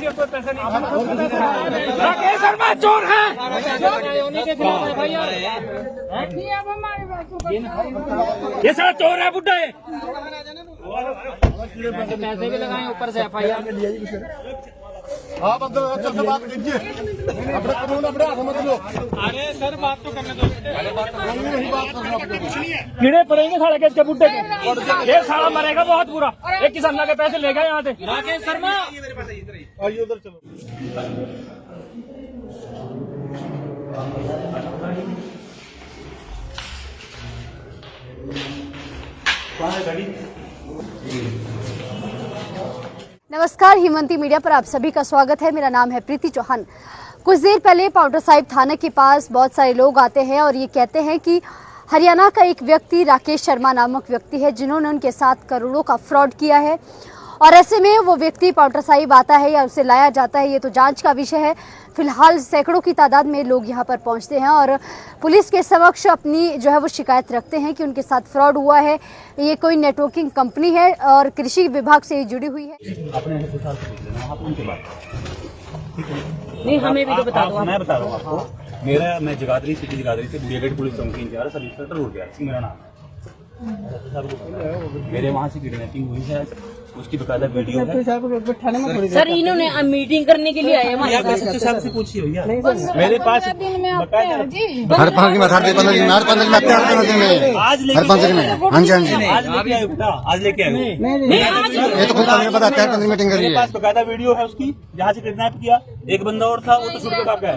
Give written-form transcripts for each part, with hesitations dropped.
है, कोई पैसा नहीं। राकेश शर्मा चोर है। ये सारा चोर है, बुड्ढा है। पैसे भी लगाए ऊपर से FIR आप चल से बात कीजिए, अपने कानून अपने हाथ मत लो। अरे सर बात तो करने दो। नहीं बात करना कुछ नहीं है। कीड़े पड़ेंगे साले के इसके बुड्ढे के। ये साला मरेगा बहुत बुरा। एक किसान के पैसे ले गए यहाँ से। राकेश शर्मा आइए उधर चलो। नमस्कार, हिमंती मीडिया पर आप सभी का स्वागत है। मेरा नाम है प्रीति चौहान। कुछ देर पहले पाउंटा साहिब थाने के पास बहुत सारे लोग आते हैं और ये कहते हैं कि हरियाणा का एक व्यक्ति राकेश शर्मा नामक व्यक्ति है जिन्होंने उनके साथ करोड़ों का फ्रॉड किया है और ऐसे में वो व्यक्ति पाउंटा साहिब आता है या उसे लाया जाता है, ये तो जांच का विषय है। फिलहाल सैकड़ों की तादाद में लोग यहाँ पर पहुँचते हैं और पुलिस के समक्ष अपनी जो है वो शिकायत रखते हैं कि उनके साथ फ्रॉड हुआ है। ये कोई नेटवर्किंग कंपनी है और कृषि विभाग से जुड़ी हुई है। नहीं, हमें भी तो बता दो। मैं बता रहा हूँ आपको। मैं जगाधरी सिटी जगाधरी से बुढ़िया गेट पुलिस चौकी इंचार्ज सब इंस्पेक्टर हो गया मेरा नाम। मेरे वहाँ से किडनैपिंग हुई है, उसकी बकायदा वीडियो है। सर इन्होंने मीटिंग करने के लिए आए हमारे पास। साहब से पूछिए भैया, मेरे पास हर 5 दिन में, हर 15 दिन में, हर 15 दिन में, हर 15 दिन में, आज हर 15 दिन में। हाँ जी, हाँ जी। आज लेके आए बेटा, आज लेके आए। ये तो खुद मुझे पता है, 15 दिन मीटिंग करी मेरे है। पास बकायदा वीडियो है उसकी, जहाँ से किडनैप किया। एक बंदा और था, वो तो छुट के भाग गया।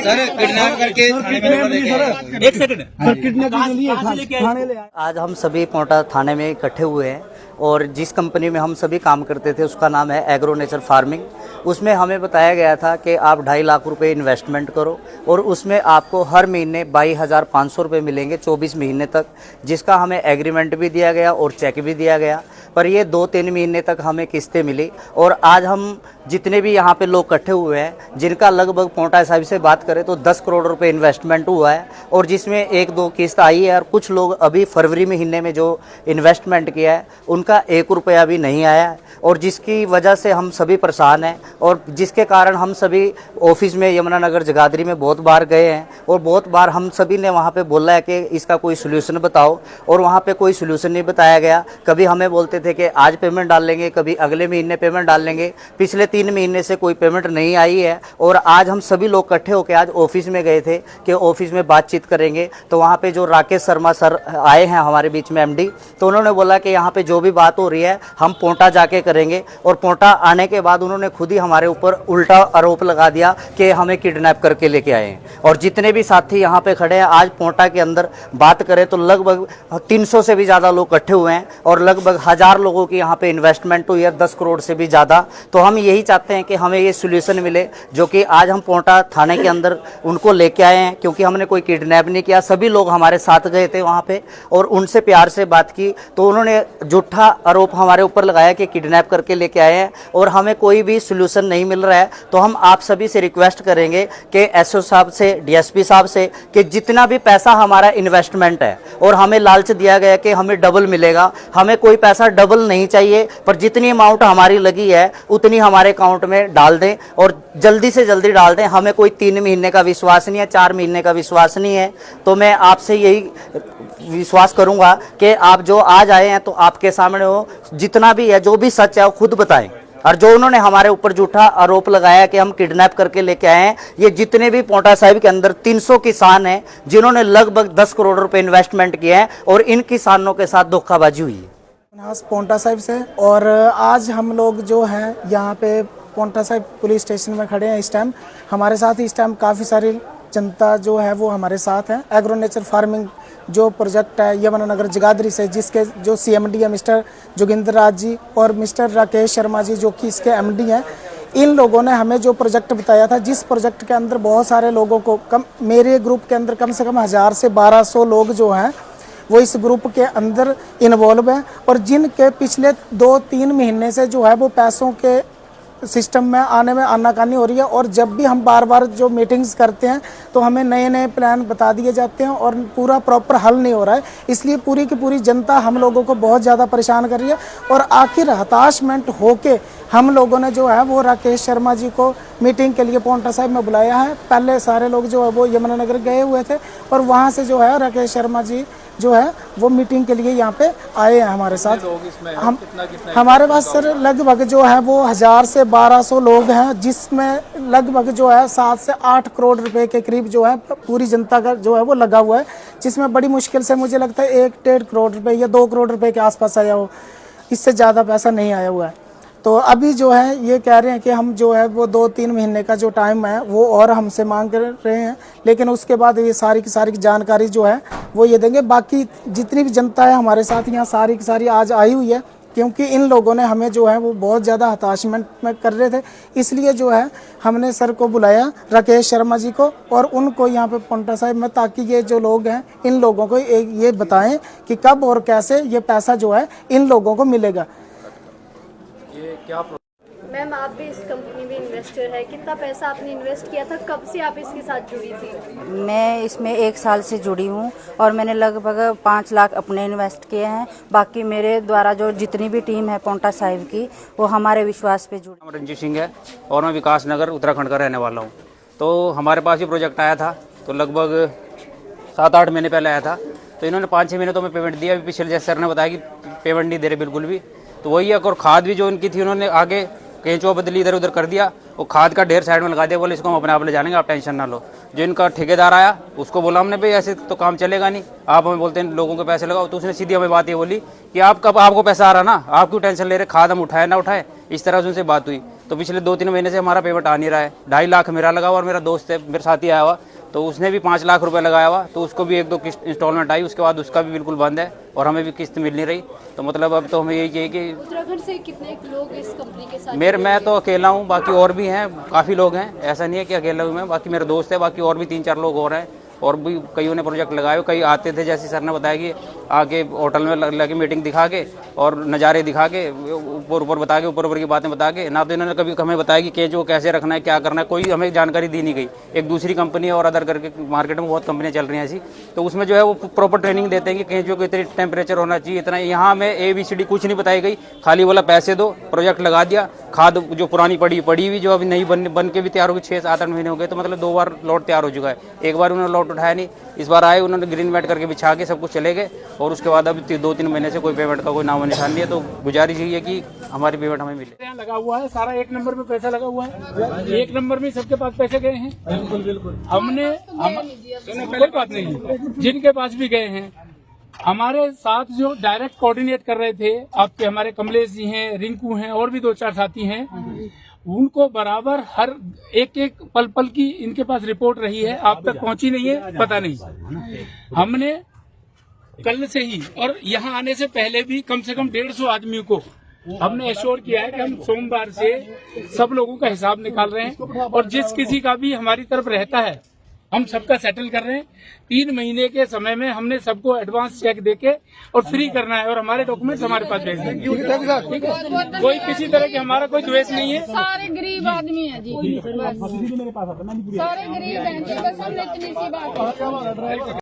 सर किडनैप करके एक सेकंड सर, किडनैप लेके आए। आज हम सभी पोंटा थाने में इकट्ठे हुए हैं और जिस कंपनी में हम सभी काम करते थे उसका नाम है एग्रो नेचर फार्मिंग। उसमें हमें बताया गया था कि आप 2.5 लाख रुपए इन्वेस्टमेंट करो और उसमें आपको हर महीने 22,500 रुपये मिलेंगे 24 महीने तक, जिसका हमें एग्रीमेंट भी दिया गया और चेक भी दिया गया। पर ये 2-3 महीने तक हमें किस्तें मिली और आज हम जितने भी यहाँ पे लोग इकट्ठे हुए हैं, जिनका लगभग पोंटा साहिब से बात करें तो 10 करोड़ रुपए इन्वेस्टमेंट हुआ है और जिसमें 1-2 किस्त आई है और कुछ लोग अभी फरवरी महीने में जो इन्वेस्टमेंट किया है उनका 1 रुपया भी नहीं आया है और जिसकी वजह से हम सभी परेशान हैं और जिसके कारण हम सभी ऑफिस में यमुनानगर जगाधरी में बहुत बार गए हैं और बहुत बार हम सभी ने वहाँ पे बोला है कि इसका कोई सोल्यूशन बताओ और वहाँ पे कोई सोल्यूशन नहीं बताया गया। कभी हमें बोलते थे कि आज पेमेंट डाल लेंगे, कभी अगले महीने पेमेंट डाल लेंगे। पिछले 3 महीने से कोई पेमेंट नहीं आई है और आज हम सभी लोग इकट्ठे होकर आज ऑफिस में गए थे कि ऑफिस में बातचीत करेंगे। तो वहाँ पे जो राकेश शर्मा सर आए हैं हमारे बीच में MD, तो उन्होंने बोला कि यहाँ पे जो भी बात हो रही है हम पोंटा जाके करेंगे और पोंटा आने के बाद उन्होंने खुद ही हमारे ऊपर उल्टा आरोप लगा दिया कि हमें किडनैप करके लेके आए हैं। और जितने भी साथी यहाँ पे खड़े हैं आज पोंटा के अंदर बात करें तो लगभग 300 से भी ज़्यादा लोग इकट्ठे हुए हैं और लगभग 1000 लोगों की यहाँ पे इन्वेस्टमेंट हुई है, 10 करोड़ से भी ज़्यादा। तो हम यही चाहते हैं कि हमें ये सोल्यूशन मिले, जो कि आज हम पोंटा थाने के अंदर उनको लेके आए हैं, क्योंकि हमने कोई किडनैप नहीं किया। सभी लोग हमारे साथ गए थे वहाँ पे और उनसे प्यार से बात की तो उन्होंने झूठा आरोप हमारे ऊपर लगाया कि किडनैप करके लेके आए हैं और हमें कोई भी सोल्यूशन नहीं मिल रहा है। तो हम आप सभी से रिक्वेस्ट करेंगे कि SO साहब से, DSP साहब से, कि जितना भी पैसा हमारा इन्वेस्टमेंट है और हमें लालच दिया गया कि हमें डबल मिलेगा, हमें कोई पैसा डबल नहीं चाहिए, पर जितनी अमाउंट हमारी लगी है उतनी हमारे अकाउंट में डाल दें और जल्दी से जल्दी डाल दें। हमें कोई 3 महीने का विश्वास नहीं है, 4 महीने का विश्वास नहीं है। तो मैं आपसे यही विश्वास करूंगा कि आप जो आज आए हैं तो आपके सामने हो, जितना भी है जो भी सच है वो खुद बताएं। और जो उन्होंने हमारे ऊपर झूठा आरोप लगाया कि हम किडनैप करके लेके आए हैं, ये जितने भी पोंटा साहिब के अंदर 300 किसान हैं जिन्होंने लगभग 10 करोड़ रुपए इन्वेस्टमेंट किए हैं और इन किसानों के साथ धोखाबाजी हुई है। पोंटा साहिब से और आज हम लोग जो हैं यहाँ पे पोंटा साहिब पुलिस स्टेशन में खड़े हैं। इस टाइम हमारे साथ इस टाइम काफ़ी सारी जनता जो है वो हमारे साथ है। एग्रो नेचर फार्मिंग जो प्रोजेक्ट है यमुनानगर जगाधरी से, जिसके जो CMD है मिस्टर जोगिंदर राज जी और मिस्टर राकेश शर्मा जी जो कि इसके MD हैं, इन लोगों ने हमें जो प्रोजेक्ट बताया था, जिस प्रोजेक्ट के अंदर बहुत सारे लोगों को मेरे ग्रुप के अंदर कम से कम 1000 से 1200 लोग जो हैं वो इस ग्रुप के अंदर इन्वॉल्व हैं और जिनके पिछले 2-3 महीने से जो है वो पैसों के सिस्टम में आने में आनाकानी हो रही है। और जब भी हम बार बार जो मीटिंग्स करते हैं तो हमें नए नए प्लान बता दिए जाते हैं और पूरा प्रॉपर हल नहीं हो रहा है। इसलिए पूरी की पूरी जनता हम लोगों को बहुत ज़्यादा परेशान कर रही है। और आखिर हताशमेंट होके हम लोगों ने जो है वो राकेश शर्मा जी को मीटिंग के लिए पौंटा साहिब में बुलाया है। पहले सारे लोग जो है वो यमुनानगर गए हुए थे और वहाँ से जो है राकेश शर्मा जी जो है वो मीटिंग के लिए यहाँ पे आए हैं हमारे साथ। हम हमारे पास सर लगभग जो है वो 1000 से 1200 लोग हैं, जिसमें लगभग जो है 7 से 8 करोड़ रुपए के करीब जो है पूरी जनता का जो है वो लगा हुआ है, जिसमें बड़ी मुश्किल से मुझे लगता है 1-1.5 करोड़ रुपए या 2 करोड़ रुपए के आसपास आया हो, इससे ज़्यादा पैसा नहीं आया हुआ है। तो अभी जो है ये कह रहे हैं कि हम जो है वो 2-3 महीने का जो टाइम है वो और हमसे मांग कर रहे हैं, लेकिन उसके बाद ये सारी की सारी जानकारी जो है वो ये देंगे। बाकी जितनी भी जनता है हमारे साथ यहाँ सारी की सारी आज आई हुई है, क्योंकि इन लोगों ने हमें जो है वो बहुत ज़्यादा हताशमेंट में कर रहे थे। इसलिए जो है हमने सर को बुलाया, राकेश शर्मा जी को, और उनको यहाँ पे पौंटा साहिब में, ताकि ये जो लोग हैं इन लोगों को ये बताएं कि कब और कैसे ये पैसा जो है इन लोगों को मिलेगा। मैम, आप भी इस कंपनी में इन्वेस्टर है, कितना पैसा आपने इन्वेस्ट किया था, कब से आप इसके साथ जुड़ी थी? मैं इसमें 1 साल से जुड़ी हूँ और मैंने लगभग 5 लाख अपने इन्वेस्ट किए हैं। बाकी मेरे द्वारा जो जितनी भी टीम है पौंटा साहिब की, वो हमारे विश्वास पे जुड़ी। रंजीत सिंह है और मैं विकास नगर उत्तराखंड का रहने वाला हूँ। तो हमारे पास ये प्रोजेक्ट आया था तो लगभग 7-8 महीने पहले आया था। तो इन्होंने 5-6 महीने तो हमें पेमेंट दिया। अभी पिछले जैसे सर ने बताया कि पेमेंट नहीं दे रहे बिल्कुल भी। तो वही है, और खाद भी जो इनकी थी उन्होंने आगे केंचुआ बदली इधर उधर कर दिया। वो खाद का ढेर साइड में लगा दिया, बोले इसको हम अपने आप ले जानेंगे, आप टेंशन ना लो। जो इनका ठेकेदार आया उसको बोला हमने, भाई ऐसे तो काम चलेगा नहीं, आप हमें बोलते हैं लोगों के पैसे लगाओ। तो उसने सीधी हमें बात ये बोली कि आपको पैसा आ रहा ना, आप क्यों टेंशन ले रहे, खाद हम उठाए ना उठाए। इस तरह से उनसे बात हुई। तो पिछले 2-3 महीने से हमारा पेमेंट आ नहीं रहा है। 2.5 लाख मेरा लगा हुआ और मेरा दोस्त है मेरे साथ ही आया हुआ, तो उसने भी 5 लाख रुपए लगाया हुआ। तो उसको भी 1-2 किस्त इंस्टॉलमेंट आई, उसके बाद उसका भी बिल्कुल बंद है और हमें भी किस्त मिल नहीं रही। तो मतलब अब तो हमें यही चाहिए कि उत्तराखंड से कितने लोग इस कंपनी के साथ? मैं तो अकेला हूँ, बाकी और भी हैं, काफ़ी लोग हैं, ऐसा नहीं है कि अकेला हूँ मैं। बाकी मेरे दोस्त है, बाकी और भी 3-4 लोग और हैं, और भी कईयों ने प्रोजेक्ट लगाए हुए। कई आते थे, जैसे सर ने बताया कि आके होटल में लगे मीटिंग दिखा के और नज़ारे दिखा के ऊपर बता के ऊपर की बातें बता के, ना तो इन्होंने कभी हमें बताया कि केंचुआ कैसे रखना है, क्या करना है, कोई हमें जानकारी दी नहीं गई। एक दूसरी कंपनी और अदर करके मार्केट में बहुत कंपनियाँ चल रही हैं ऐसी, तो उसमें जो है वो प्रॉपर ट्रेनिंग देते हैं कि केंचुआ को इतनी टेम्परेचर होना चाहिए, इतना। यहाँ हमें ABCD कुछ नहीं बताई गई, खाली बोला पैसे दो, प्रोजेक्ट लगा दिया। खाद जो पुरानी पड़ी हुई जो अभी नहीं बन के भी तैयार होगी, 6-7-8 महीने हो गए, तो मतलब 2 बार लॉट तैयार हो चुका है। एक बार उन्होंने लॉट उठाया नहीं, इस बार आए उन्होंने ग्रीन मैट करके बिछा के सब कुछ चले गए, और उसके बाद अभी 2-3 महीने से कोई पेमेंट का कोई नामो निशान नहीं है। तो गुजारिश यही है कि हमारी पेमेंट हमें मिले। यहाँ लगा हुआ है सारा, 1 नंबर पे पैसा लगा हुआ है, 1 नंबर में सबके पास पैसे गए हैं। बिल्कुल हमने कोई बात नहीं, जिनके पास भी गए हैं। हमारे साथ जो डायरेक्ट कोऑर्डिनेट कर रहे थे आपके, हमारे कमलेश जी हैं, रिंकू हैं, और भी 2-4 साथी हैं, उनको बराबर हर एक पल की इनके पास रिपोर्ट रही है। आप तक पहुंची नहीं है, पता नहीं। हमने कल से ही और यहाँ आने से पहले भी कम से कम 150 आदमियों को हमने एश्योर किया है कि हम सोमवार से सब लोगों का हिसाब निकाल रहे हैं, और जिस किसी का भी हमारी तरफ रहता है हम सबका सेटल कर रहे हैं। 3 महीने के समय में हमने सबको एडवांस चेक देके और फ्री करना है, और हमारे डॉक्यूमेंट्स हमारे पास भेज देंगे। ठीक है, कोई किसी तरह की हमारा कोई द्वेष नहीं है। सारे गरीब आदमी है जी, सारे गरीब हैं, बस हमने इतनी सी बात है।